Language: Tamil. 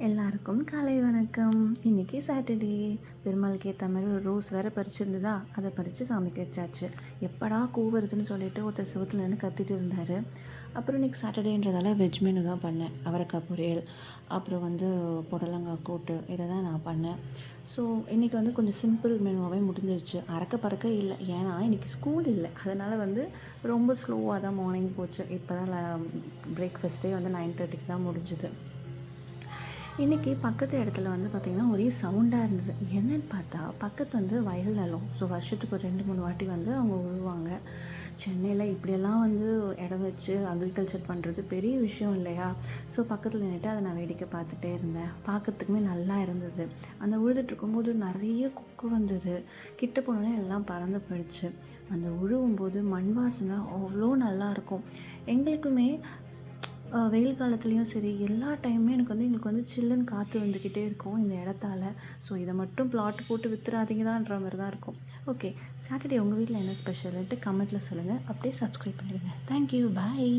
எல்லாருக்கும் காலை வணக்கம். இன்றைக்கி சாட்டர்டே. பெருமாளுக்கு ஏற்ற மாதிரி ஒரு ரோஸ் வேறு பறிச்சிருந்ததா, அதை பறித்து சாமிக்கு வச்சாச்சு. எப்படா கூவுறதுன்னு சொல்லிட்டு ஒருத்தர் செவத்தில் நின்று கத்திட்டு இருந்தார். அப்புறம் இன்றைக்கி சாட்டர்டேன்றதால வெஜ் மெனு தான் பண்ணேன். அவரைக்காய் பொரியல், அப்புறம் புடலங்காய் கூட்டு, இதை தான் நான் பண்ணேன். ஸோ இன்றைக்கி கொஞ்சம் சிம்பிள் மெனுவாகவே முடிஞ்சிருச்சு. அறக்க பறக்க இல்லை, ஏன்னா இன்றைக்கி ஸ்கூல் இல்லை. அதனால் ரொம்ப ஸ்லோவாக தான் மார்னிங் போச்சு. இப்போ தான் பிரேக்ஃபாஸ்ட்டே 9:30க்கு தான் முடிஞ்சுது. இன்றைக்கி பக்கத்து இடத்துல பார்த்திங்கன்னா ஒரே சவுண்டாக இருந்தது. என்னென்னு பார்த்தா பக்கத்து வயல் நிலம். ஸோ வருஷத்துக்கு ஒரு 2-3 வாட்டி அவங்க உழுவாங்க. சென்னையில் இப்படியெல்லாம் இடம் வச்சு அக்ரிகல்ச்சர் பண்ணுறது பெரிய விஷயம் இல்லையா? ஸோ பக்கத்தில் நின்றுட்டு அதை நான் வேடிக்கை பார்த்துட்டே இருந்தேன். பார்க்கறதுக்குமே நல்லா இருந்தது. அந்த உழுதுட்ருக்கும்போது நிறைய கொக்கு வந்தது. கிட்ட போனோடனே எல்லாம் பறந்து போயிடுச்சு. அந்த உழுவும்போது மண் வாசனை அவ்வளோ நல்லாயிருக்கும். எங்களுக்குமே வெயில் காலத்துலேயும் சரி, எல்லா டைமுமே எங்களுக்கு சில்லுன்னு காற்று வந்துக்கிட்டே இருக்கும் இந்த இடத்தால. ஸோ இதை மட்டும் பிளாட் போட்டு வித்துறாதீங்கதான்ற மாதிரி தான் இருக்கும். ஓகே, சாட்டர்டே உங்கள் வீட்டில் என்ன ஸ்பெஷல்ன்ட்டு கமெண்ட்டில் சொல்லுங்கள். அப்படியே சப்ஸ்கிரைப் பண்ணிடுங்க. தேங்க்யூ, பாய்.